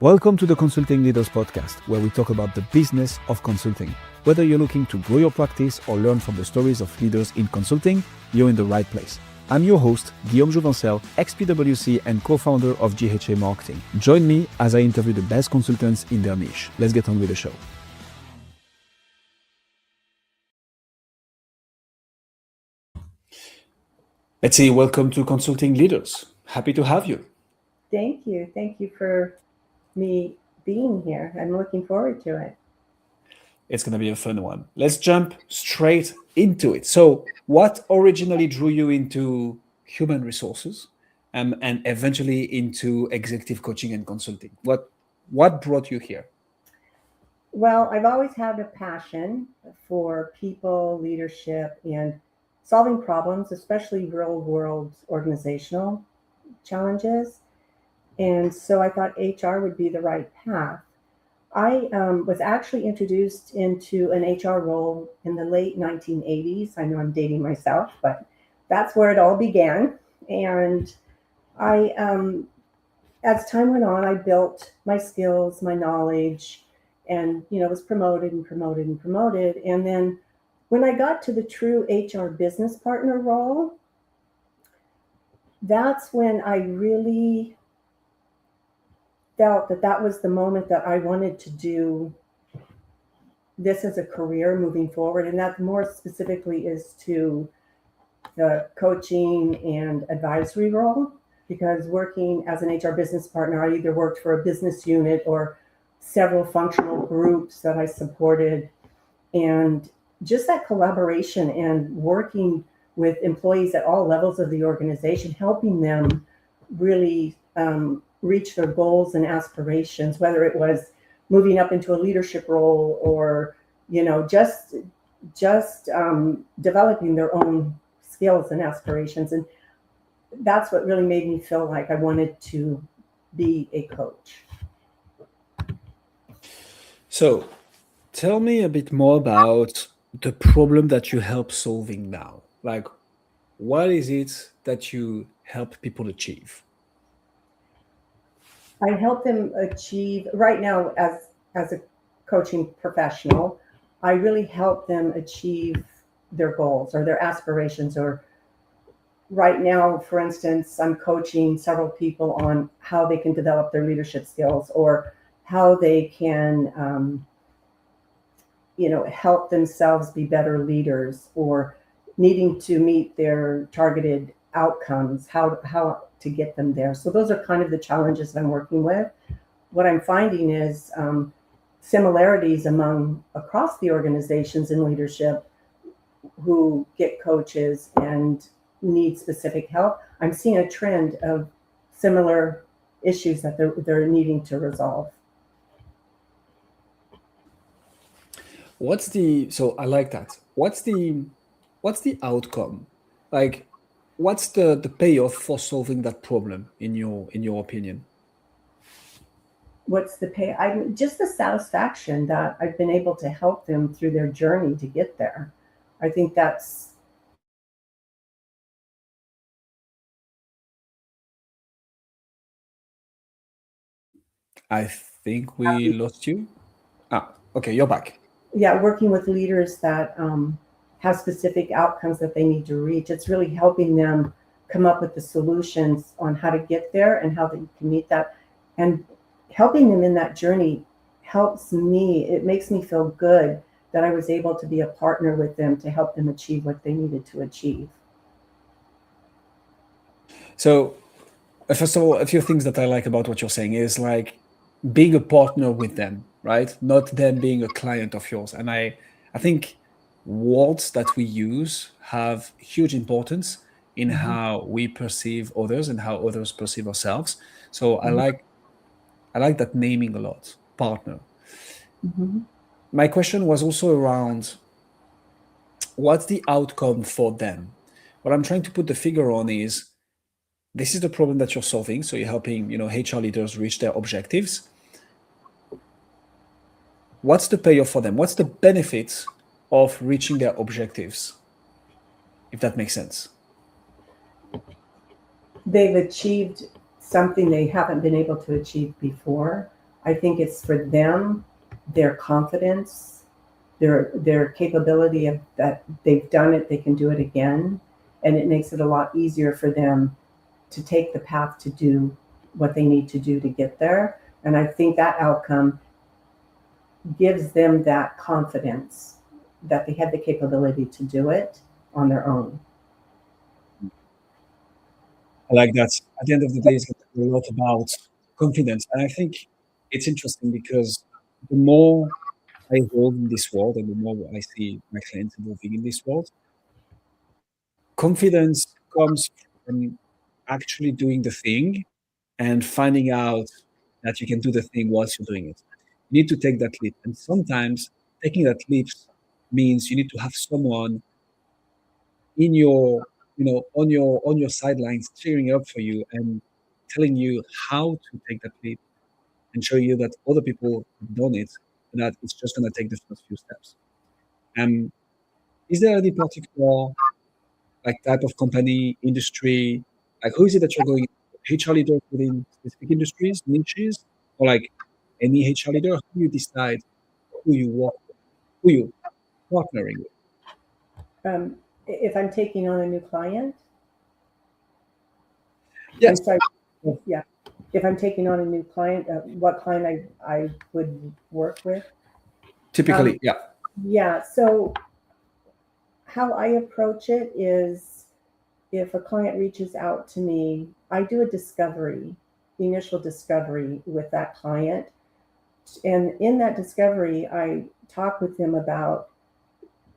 Welcome to the Consulting Leaders Podcast, where we talk about the business of consulting. Whether you're looking to grow your practice or learn from the stories of leaders in consulting, you're in the right place. I'm your host, Guillaume Jouvencel, ex-PwC and co-founder of GHA Marketing. Join me as I interview the best consultants in their niche. Let's get on with the show. Betsy, welcome to Consulting Leaders. Happy to have you. Thank you. Thank you for me being here. I'm looking forward to it. It's going to be a fun one. Let's jump straight into it. So, what originally drew you into human resources and eventually into executive coaching and consulting? What brought you here? Well, I've always had a passion for people, leadership, and solving problems, especially real world organizational challenges. And so I thought HR would be the right path. I was actually introduced into an HR role in the late 1980s. I know I'm dating myself, but that's where it all began. And I, as time went on, I built my skills, my knowledge, and was promoted and promoted and promoted. And then when I got to the true HR business partner role, that's when I really felt that was the moment that I wanted to do this as a career moving forward. And that more specifically is to the coaching and advisory role, because working as an HR business partner, I either worked for a business unit or several functional groups that I supported. And just that collaboration and working with employees at all levels of the organization, helping them really reach their goals and aspirations, whether it was moving up into a leadership role or, just developing their own skills and aspirations. And that's what really made me feel like I wanted to be a coach. So, tell me a bit more about the problem that you help solving now. Like, what is it that you help people achieve? I help them achieve right now as a coaching professional. I really help them achieve their goals or their aspirations. Or right now, for instance, I'm coaching several people on how they can develop their leadership skills or how they can, help themselves be better leaders, or needing to meet their targeted outcomes, how to get them there. So those are kind of the challenges that I'm working with. What I'm finding is similarities across the organizations in leadership who get coaches and need specific help. I'm seeing a trend of similar issues that they're needing to resolve. So I like that. What's the outcome? Like, what's the payoff for solving that problem in your opinion? What's the pay? Just the satisfaction that I've been able to help them through their journey to get there. I think that's I think we lost you. Okay, you're back. yeah, working with leaders that have specific outcomes that they need to reach. It's really helping them come up with the solutions on how to get there and how they can meet that. And helping them in that journey helps me. It makes me feel good that I was able to be a partner with them to help them achieve what they needed to achieve. So, first of all, a few things that I like about what you're saying is like being a partner with them, right? Not them being a client of yours. And I think words that we use have huge importance in how we perceive others and how others perceive ourselves. So I like that naming a lot, partner. Mm-hmm. My question was also around what's the outcome for them? What I'm trying to put the figure on is this is the problem that you're solving. So you're helping, HR leaders reach their objectives. What's the payoff for them? What's the benefit of reaching their objectives? If that makes sense. They've achieved something they haven't been able to achieve before. I think it's for them, their confidence, their capability of that they've done it, they can do it again, and it makes it a lot easier for them to take the path to do what they need to do to get there. And I think that outcome gives them that confidence that they have the capability to do it on their own. I like that. At the end of the day, it's a lot about confidence. And I think it's interesting because the more I evolve in this world and the more I see my clients evolving in this world, confidence comes from actually doing the thing and finding out that you can do the thing whilst you're doing it. You need to take that leap. And sometimes taking that leap means you need to have someone in your, on your sidelines cheering up for you and telling you how to take that leap and show you that other people have done it and that it's just going to take the first few steps. Um, is there any particular like type of company, industry, like who is it that you're going HR leader within specific industries, niches, or like any HR leader? Who you decide who you work with, who you partnering with? If I'm taking on a new client, I'm Yes, sorry, yeah. If I'm taking on a new client, what client I would work with? typically, yeah. Yeah, so how I approach it is if a client reaches out to me, I do a discovery, initial discovery with that client. And in that discovery, I talk with them about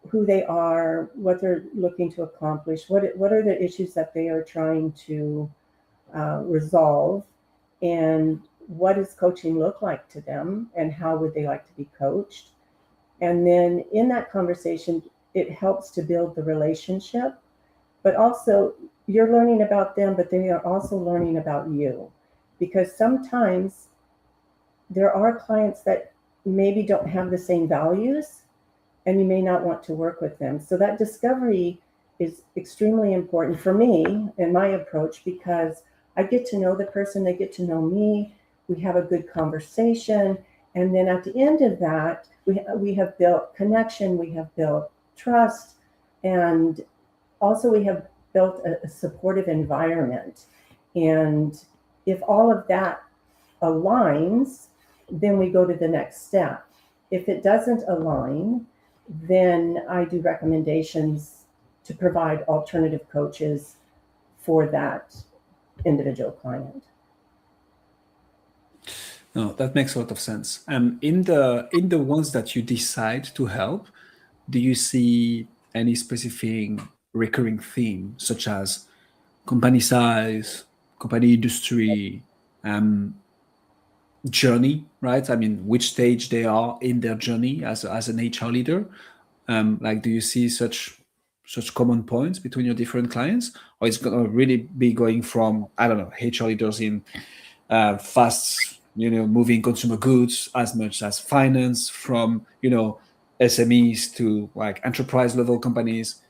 who they are, what they're looking to accomplish, what are the issues that they are trying to resolve, and what does coaching look like to them, and how would they like to be coached. And then in that conversation, it helps to build the relationship, but also you're learning about them, but they are also learning about you. Because sometimes there are clients that maybe don't have the same values and you may not want to work with them. So that discovery is extremely important for me and my approach because I get to know the person, they get to know me, we have a good conversation. And then at the end of that, we have built connection, we have built trust, and also we have built a supportive environment. And if all of that aligns, then we go to the next step. If it doesn't align, then I do recommendations to provide alternative coaches for that individual client. No, that makes a lot of sense. In the ones that you decide to help, do you see any specific recurring theme, such as company size, company industry, journey, right? I mean, which stage they are in their journey as an HR leader? Like, do you see such common points between your different clients, or it's gonna really be going from, I don't know, HR leaders in fast, moving consumer goods as much as finance, from SMEs to like enterprise level companies.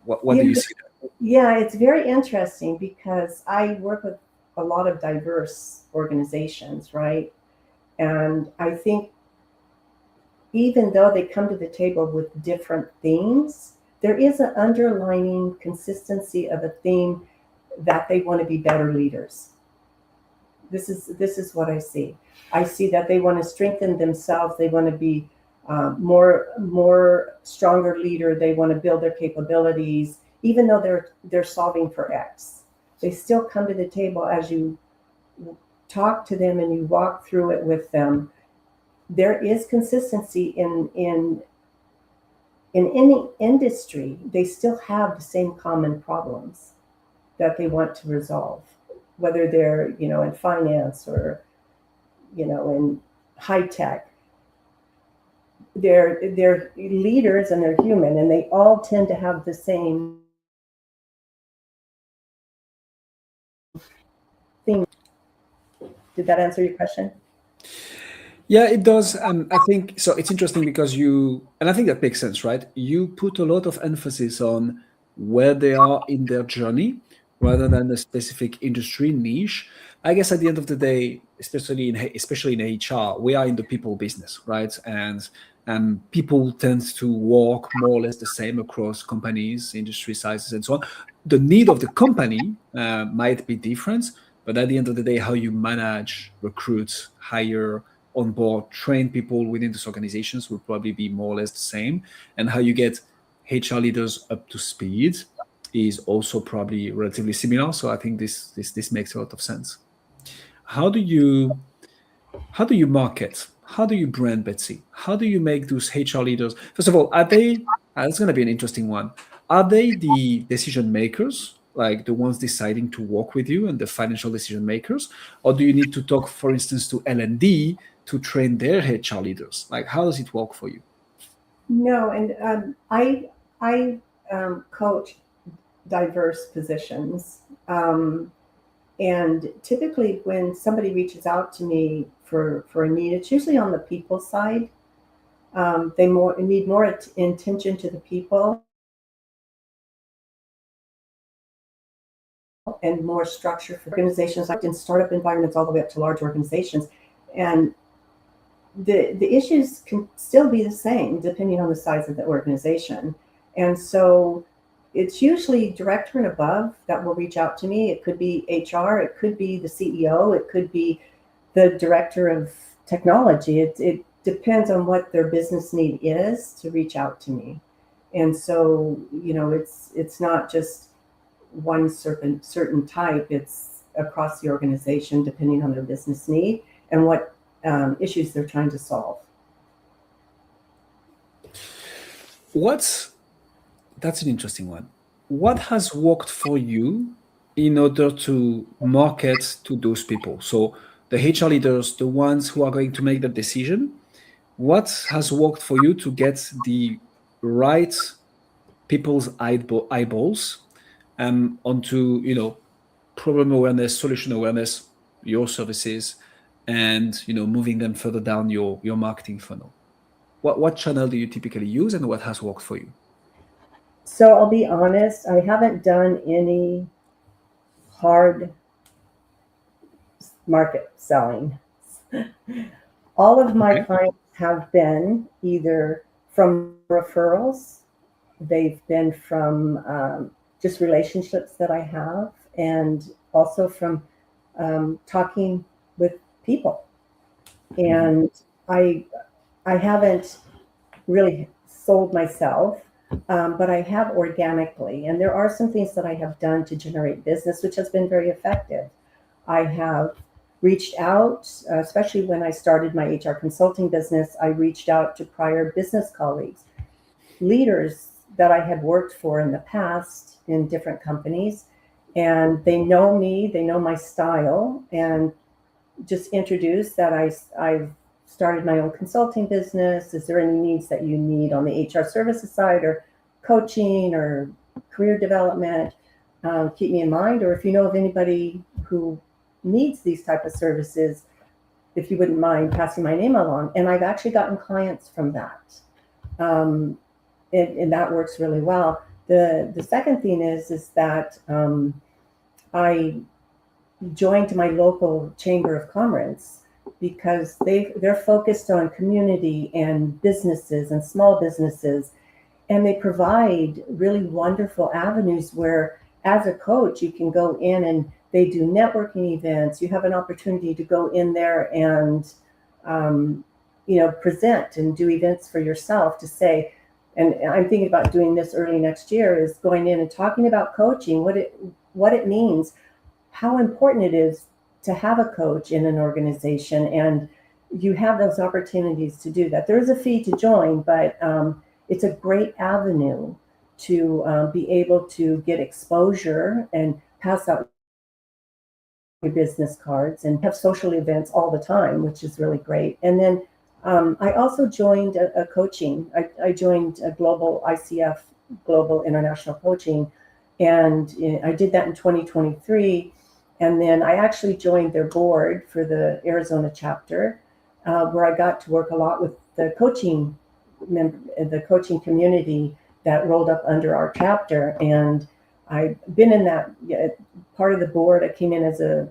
What do You you know, see yeah, it's very interesting because I work with a lot of diverse organizations, right? And I think even though they come to the table with different themes, there is an underlining consistency of a theme that they want to be better leaders. This is what I see. I see that they want to strengthen themselves. They want to be more stronger leader. They want to build their capabilities, even though they're solving for X. They still come to the table as you talk to them and you walk through it with them. There is consistency in any industry. They still have the same common problems that they want to resolve, whether they're in finance or in high tech. They're leaders and they're human, and they all tend to have the same thing. Did that answer your question? Yeah, it does. I think so. It's interesting because and I think that makes sense, right? You put a lot of emphasis on where they are in their journey, rather than a specific industry niche. I guess at the end of the day, especially in HR, we are in the people business, right? And people tend to work more or less the same across companies, industry sizes, and so on. The need of the company might be different, but at the end of the day, how you manage, recruit, hire, onboard, train people within these organizations will probably be more or less the same. And how you get HR leaders up to speed is also probably relatively similar. So I think this makes a lot of sense. How do you market? How do you brand, Betsy? How do you make those HR leaders? First of all, are they? It's going to be an interesting one. Are they the decision makers, like the ones deciding to work with you and the financial decision makers, or do you need to talk, for instance, to L&D to train their HR leaders? Like, how does it work for you? No, and I coach diverse positions. And typically, when somebody reaches out to me for a need, it's usually on the people side. They need more attention to the people and more structure for organizations, like in startup environments all the way up to large organizations. And the issues can still be the same depending on the size of the organization. And so it's usually director and above that will reach out to me. It could be HR, it could be the CEO, it could be the director of technology. It depends on what their business need is to reach out to me. And so, it's not just one certain type. It's across the organization depending on their business need and what issues they're trying to solve. That's an interesting one. What has worked for you in order to market to those people? So the HR leaders, the ones who are going to make the decision, what has worked for you to get the right people's eyeballs onto, problem awareness, solution awareness, your services, and moving them further down your marketing funnel? What channel do you typically use, and what has worked for you? So I'll be honest, I haven't done any hard market selling. All of my Okay. clients have been either from referrals, they've been from just relationships that I have, and also from talking with people. And I haven't really sold myself, but I have organically. And there are some things that I have done to generate business, which has been very effective. I have reached out, especially when I started my HR consulting business, I reached out to prior business colleagues, leaders that I had worked for in the past in different companies. And they know me, they know my style, and just introduced that I've started my own consulting business. Is there any needs that you need on the HR services side or coaching or career development? Keep me in mind. Or if you know of anybody who needs these type of services, if you wouldn't mind passing my name along. And I've actually gotten clients from that. And that works really well. The second thing is that I joined my local chamber of commerce because they're focused on community and businesses and small businesses, and they provide really wonderful avenues where, as a coach, you can go in and they do networking events. You have an opportunity to go in there and present and do events for yourself to say, and I'm thinking about doing this early next year, is going in and talking about coaching, what it means, how important it is to have a coach in an organization, and you have those opportunities to do that. There is a fee to join, but it's a great avenue to be able to get exposure and pass out your business cards and have social events all the time, which is really great. And then I also joined a coaching. I joined a global ICF, Global International Coaching, and I did that in 2023. And then I actually joined their board for the Arizona chapter, where I got to work a lot with the coaching community that rolled up under our chapter. And I've been in that part of the board. I came in as a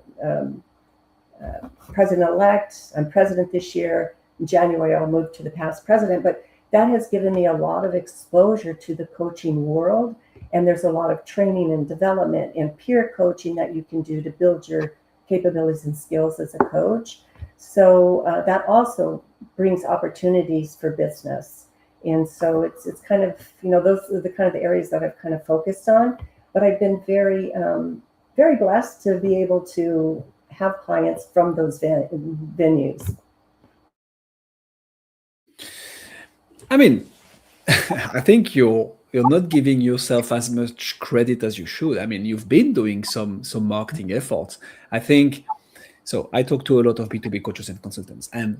president-elect. I'm president this year. In January, I'll move to the past president. But that has given me a lot of exposure to the coaching world. And there's a lot of training and development and peer coaching that you can do to build your capabilities and skills as a coach. So that also brings opportunities for business. And so it's kind of, those are the kind of the areas that I've kind of focused on. But I've been very, very blessed to be able to have clients from those venues. I mean, I think you're not giving yourself as much credit as you should. I mean, you've been doing some marketing efforts. I think so. I talk to a lot of B2B coaches and consultants, and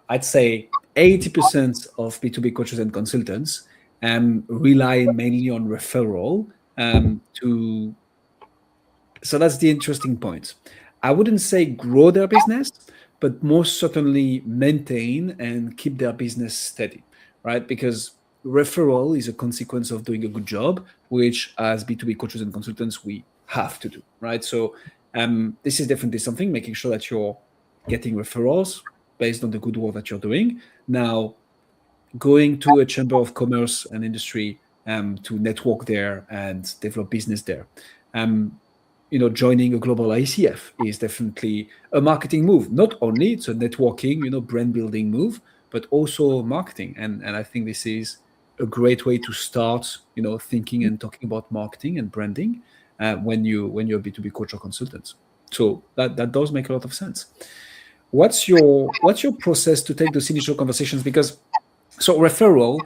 I'd say 80% of B2B coaches and consultants rely mainly on referral to. So that's the interesting point. I wouldn't say grow their business, but most certainly maintain and keep their business steady, right? Because referral is a consequence of doing a good job, which as B2B coaches and consultants, we have to do, right? So this is definitely something, making sure that you're getting referrals based on the good work that you're doing. Now, going to a chamber of commerce and industry to network there and develop business there. Joining a global ICF is definitely a marketing move. Not only it's a networking, brand building move, but also marketing. And I think this is a great way to start, thinking and talking about marketing and branding when you're a B2B coach or consultant. So that does make a lot of sense. What's your process to take those initial conversations? Because so referral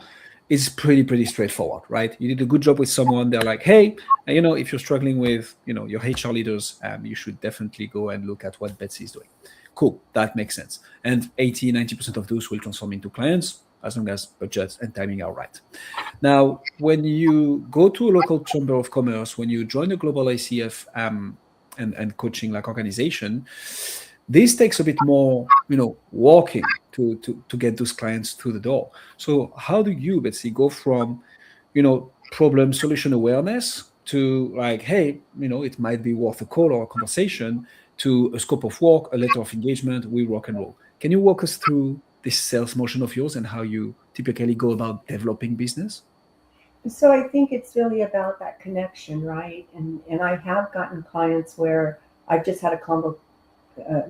is pretty straightforward, right? You did a good job with someone. They're like, hey, if you're struggling with, your HR leaders, you should definitely go and look at what Betsy is doing. Cool, that makes sense. And 80-90% of those will transform into clients as long as budgets and timing are right. Now, when you go to a local chamber of commerce, when you join a global ICF and coaching like organization, this takes a bit more, walking to get those clients through the door. So how do you, Betsy, go from, problem solution awareness to like, hey, it might be worth a call or a conversation, to a scope of work, a letter of engagement, we rock and roll. Can you walk us through this sales motion of yours and how you typically go about developing business? So I think it's really about that connection, right? And I have gotten clients where I've just had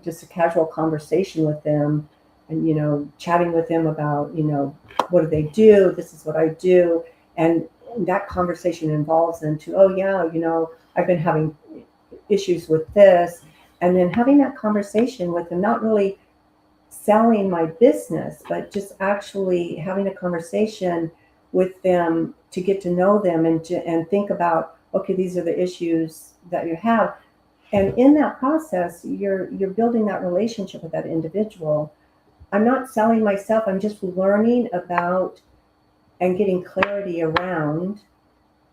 just a casual conversation with them and, chatting with them about, what do they do? This is what I do. And that conversation involves them to, oh yeah, I've been having issues with this. And then having that conversation with them, not really selling my business, but just actually having a conversation with them to get to know them and think about, okay, these are the issues that you have. And in that process, you're building that relationship with that individual. I'm not selling myself. I'm just learning about and getting clarity around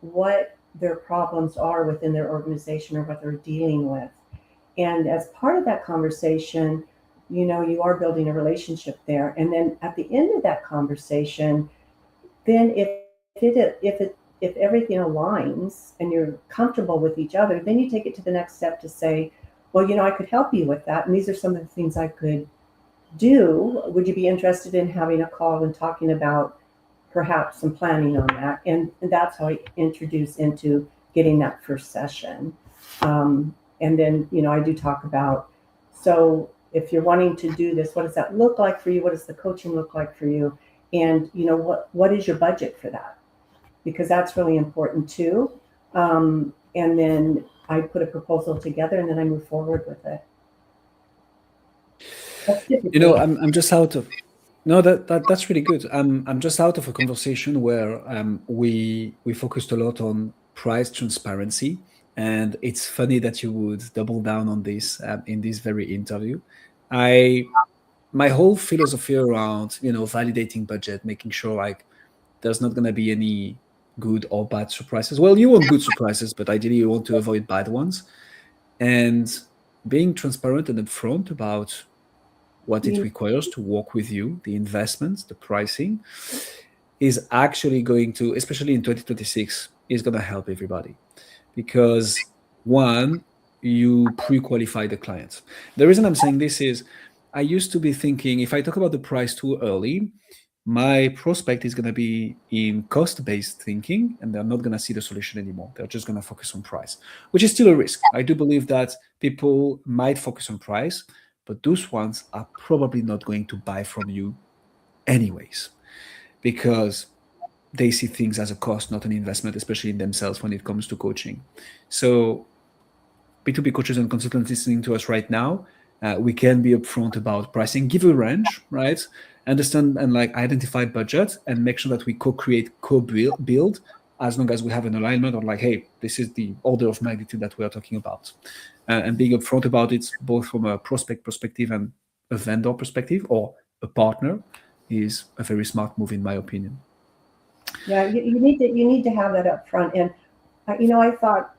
what their problems are within their organization or what they're dealing with. And as part of that conversation, you are building a relationship there. And then at the end of that conversation, then if everything aligns and you're comfortable with each other, then you take it to the next step to say, well, I could help you with that. And these are some of the things I could do. Would you be interested in having a call and talking about perhaps some planning on that? And that's how I introduce into getting that first session. And then, I do talk about, so if you're wanting to do this, what does that look like for you? What does the coaching look like for you? And, what is your budget for that? Because that's really important too. And then I put a proposal together and then I move forward with it. I'm just out of, no, that's really good. I'm just out of a conversation where we focused a lot on price transparency. And it's funny that you would double down on this in this very interview. My whole philosophy around, validating budget, making sure like there's not going to be any good or bad surprises. Well, you want good surprises, but ideally you want to avoid bad ones. And being transparent and upfront about what it requires to work with you, the investments, the pricing, is actually going to, especially in 2026, is going to help everybody. because one, you pre-qualify the client. The reason I'm saying this is I used to be thinking if I talk about the price too early, my prospect is going to be in cost-based thinking and they're not going to see the solution anymore. They're just going to focus on price, which is still a risk. I do believe that people might focus on price, but those ones are probably not going to buy from you anyways, because they see things as a cost, not an investment, especially in themselves when it comes to coaching. So B2B coaches and consultants listening to us right now, we can be upfront about pricing, give a range, right? Understand and like identify budget and make sure that we co-create, co-build as long as we have an alignment on like, hey, this is the order of magnitude that we are talking about. And being upfront about it, both from a prospect perspective and a vendor perspective or a partner, is a very smart move in my opinion. Yeah, you need to have that up front. And I thought,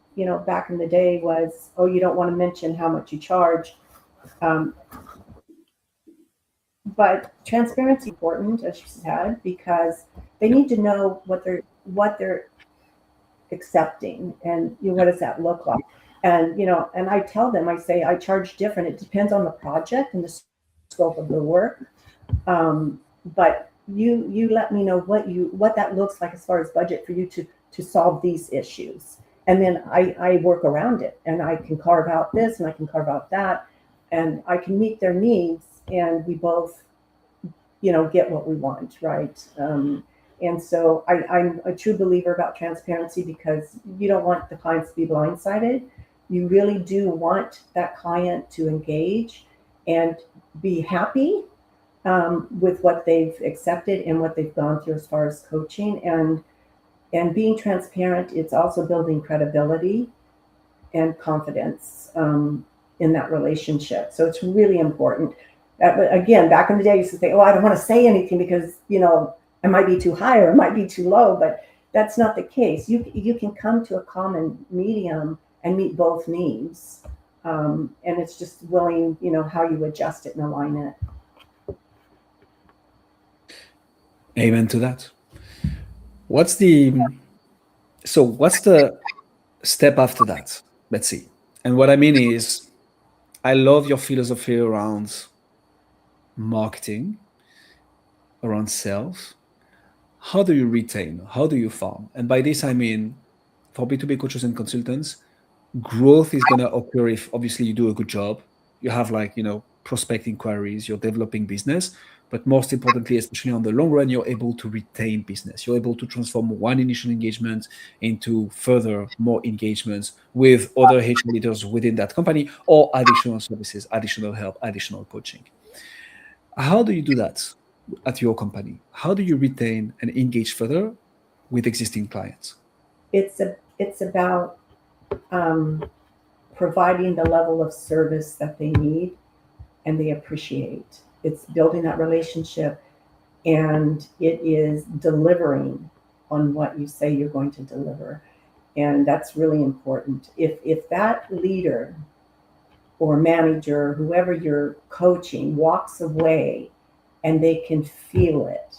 back in the day was, oh, you don't want to mention how much you charge. But transparency is important, as you said, because they need to know what they're accepting, and what does that look like. And I tell them, I say I charge different. It depends on the project and the scope of the work. But you let me know what that looks like as far as budget for you to solve these issues, and then I work around it, and I can carve out this and I can carve out that, and I can meet their needs, and we both get what we want, right? And so I'm a true believer about transparency, because you don't want the clients to be blindsided. You really do want that client to engage and be happy with what they've accepted and what they've gone through as far as coaching, and being transparent. It's also building credibility and confidence in that relationship. So it's really important. Again, back in the day, I used to say, oh, I don't want to say anything because it might be too high or it might be too low, but that's not the case. You can come to a common medium and meet both needs, and it's just willing, how you adjust it and align it. Amen to that. What's the step after that, Betsy? And what I mean is, I love your philosophy around marketing, around sales. How do you retain? How do you farm? And by this, I mean, for B2B coaches and consultants, growth is going to occur if obviously you do a good job. You have prospect inquiries, you're developing business, but most importantly, especially on the long run, you're able to retain business. You're able to transform one initial engagement into further more engagements with other HR leaders within that company, or additional services, additional help, additional coaching. How do you do that at your company? How do you retain and engage further with existing clients? It's about providing the level of service that they need and they appreciate. It's building that relationship, and it is delivering on what you say you're going to deliver. And that's really important. If that leader or manager, whoever you're coaching, walks away and they can feel it,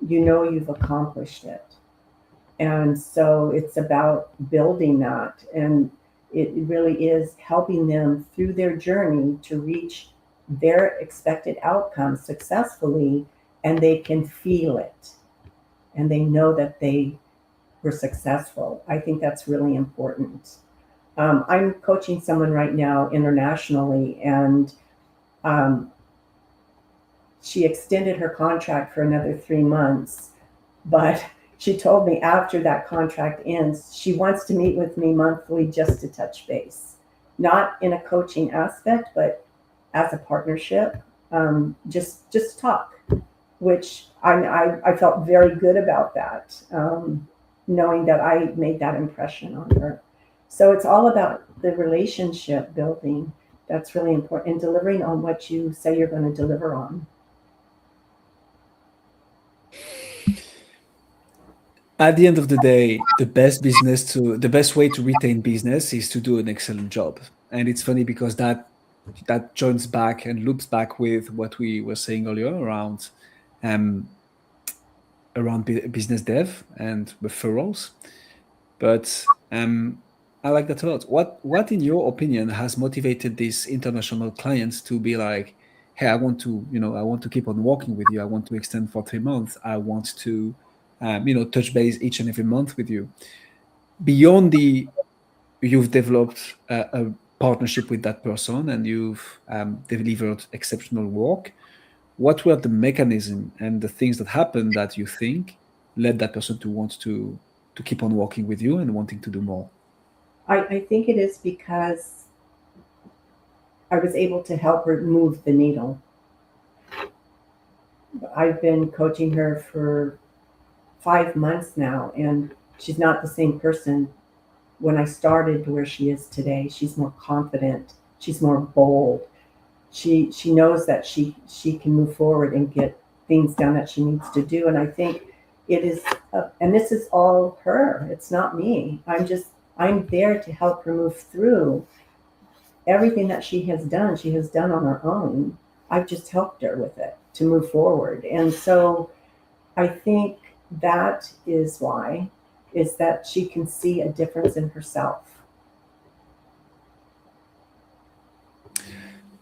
you've accomplished it. And so it's about building that, and it really is helping them through their journey to reach their expected outcomes successfully, and they can feel it and they know that they were successful. I think that's really important. I'm coaching someone right now internationally, and she extended her contract for another 3 months, but she told me after that contract ends, she wants to meet with me monthly just to touch base, not in a coaching aspect, but as a partnership, just talk, which I felt very good about that, knowing that I made that impression on her. So it's all about the relationship building. That's really important, and delivering on what you say you're going to deliver on. At the end of the day, the best way to retain business is to do an excellent job. And it's funny because that joins back and loops back with what we were saying earlier around business dev and referrals. But I like that a lot. What in your opinion has motivated these international clients to be like, hey, I want to, I want to keep on working with you. I want to extend for 3 months. I want to, touch base each and every month with you. Beyond the, you've developed a partnership with that person and you've delivered exceptional work. What were the mechanism and the things that happened that you think led that person to want to keep on working with you and wanting to do more? I think it is because I was able to help her move the needle. I've been coaching her for 5 months now, and she's not the same person when I started to where she is today. She's more confident. She's more bold. She knows that she can move forward and get things done that she needs to do. And I think it is, and this is all her. It's not me. I'm there to help her move through everything that she has done. She has done on her own. I've just helped her with it to move forward. And so I think that is why, is that she can see a difference in herself.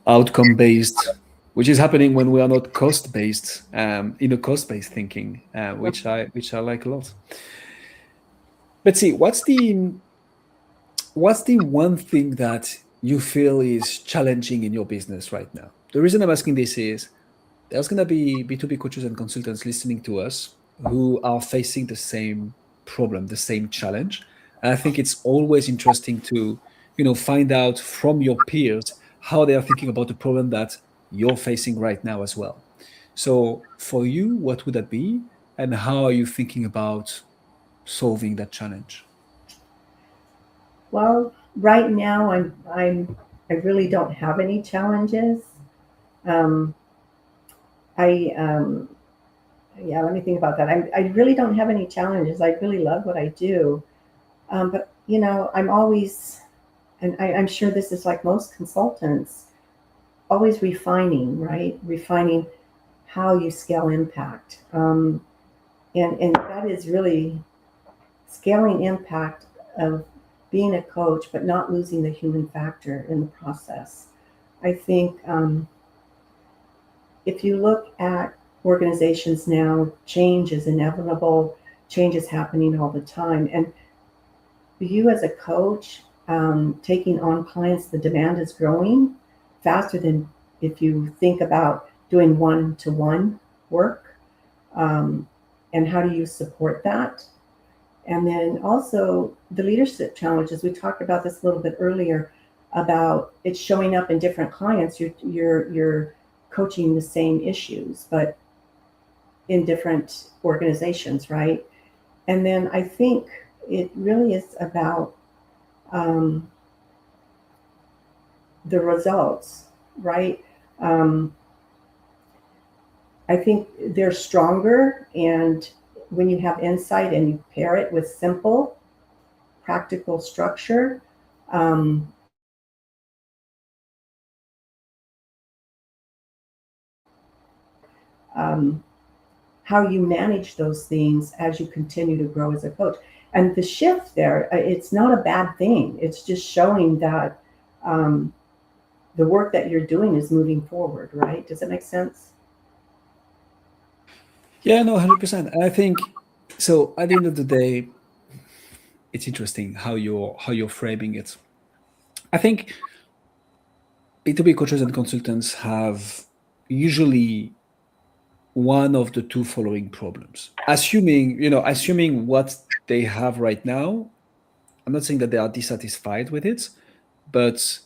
Outcome based, which is happening when we are not cost based, cost based thinking, which I like a lot. Betsy, what's the one thing that you feel is challenging in your business right now? The reason I'm asking this is there's going to be B2B coaches and consultants listening to us who are facing the same problem, the same challenge. And I think it's always interesting to, find out from your peers how they are thinking about the problem that you're facing right now as well. So for you, what would that be? And how are you thinking about solving that challenge? Well, right now I really don't have any challenges. Um, I yeah, let me think about that. I really don't have any challenges. I really love what I do. But I'm always, and I'm sure this is like most consultants, always refining, right? Refining how you scale impact. And that is really scaling impact of being a coach, but not losing the human factor in the process. I think if you look at organizations now, change is inevitable, change is happening all the time. And you as a coach, taking on clients, the demand is growing faster than if you think about doing one-to-one work. Um, and how do you support that? And then also the leadership challenges. We talked about this a little bit earlier about it showing up in different clients. You're coaching the same issues, but in different organizations, right? And then I think it really is about um, the results, right? Um, I think they're stronger, and when you have insight and you pair it with simple, practical structure, um, um, how you manage those things as you continue to grow as a coach. And the shift there, it's not a bad thing. It's just showing that um, the work that you're doing is moving forward, right? Does that make sense? Yeah, no, 100%. And I think so. At the end of the day, it's interesting how you're framing it. I think B2B coaches and consultants have usually one of the two following problems. Assuming what they have right now, I'm not saying that they are dissatisfied with it, but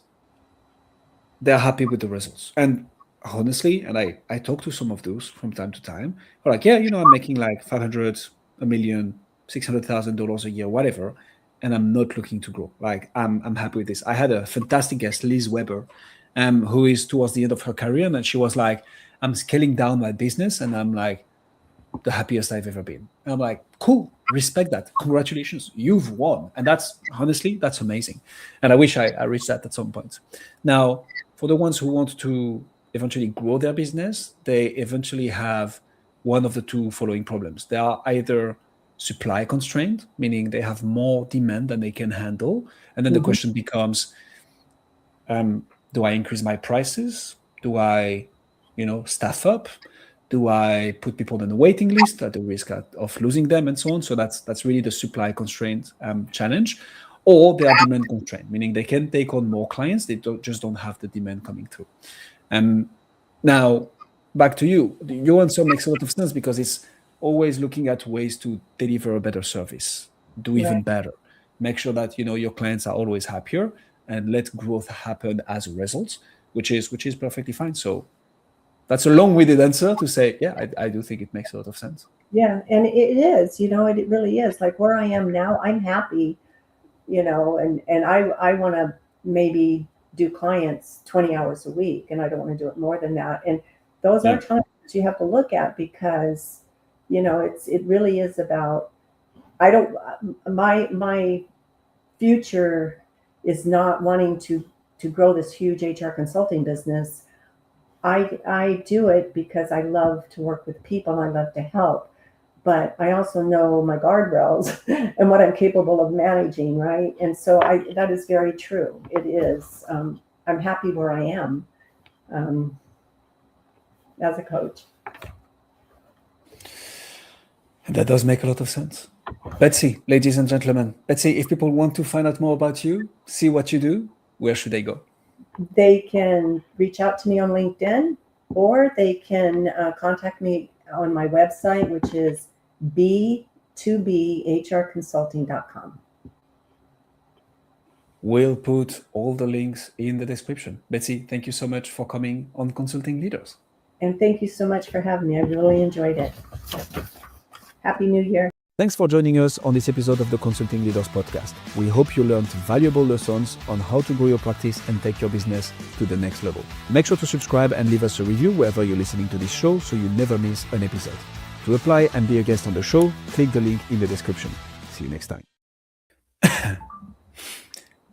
they're happy with the results. And honestly, and I talk to some of those from time to time, they're like, yeah, I'm making like 500, a million, $600,000 a year, whatever, and I'm not looking to grow. Like I'm happy with this. I had a fantastic guest, Liz Weber, who is towards the end of her career, and she was like, I'm scaling down my business, and I'm like the happiest I've ever been. And I'm like, cool, respect that. Congratulations, you've won. And that's amazing. And I wish I reached that at some point. Now, for the ones who want to eventually grow their business, they eventually have one of the two following problems. They are either supply constraint, meaning they have more demand than they can handle. And then the question becomes, do I increase my prices? Do I, staff up? Do I put people on the waiting list at the risk of losing them and so on? So that's really the supply constraint challenge. Or they are demand constrained, meaning they can take on more clients. They just don't have the demand coming through. Now, back to you. Your answer makes a lot of sense because it's always looking at ways to deliver a better service, do even better, make sure that your clients are always happier, and let growth happen as a result, which is perfectly fine. So that's a long-winded answer to say, yeah, I do think it makes a lot of sense. Yeah, and it is, it really is. Like where I am now, I'm happy, and I want to maybe do clients 20 hours a week, and I don't want to do it more than that. And those are times you have to look at because, it really is about, my future is not wanting to grow this huge HR consulting business. I do it because I love to work with people. I love to help, but I also know my guardrails and what I'm capable of managing, right? And so that is very true. It is. I'm happy where I am as a coach. That does make a lot of sense. Betsy, ladies and gentlemen, Betsy, if people want to find out more about you, see what you do, where should they go? They can reach out to me on LinkedIn, or they can contact me on my website, which is b2bhrconsulting.com. We'll put all the links in the description. Betsy, thank you so much for coming on Consulting Leaders. And thank you so much for having me. I really enjoyed it. Happy New Year. Thanks for joining us on this episode of the Consulting Leaders Podcast. We hope you learned valuable lessons on how to grow your practice and take your business to the next level. Make sure to subscribe and leave us a review wherever you're listening to this show so you never miss an episode. To apply and be a guest on the show, click the link in the description. See you next time.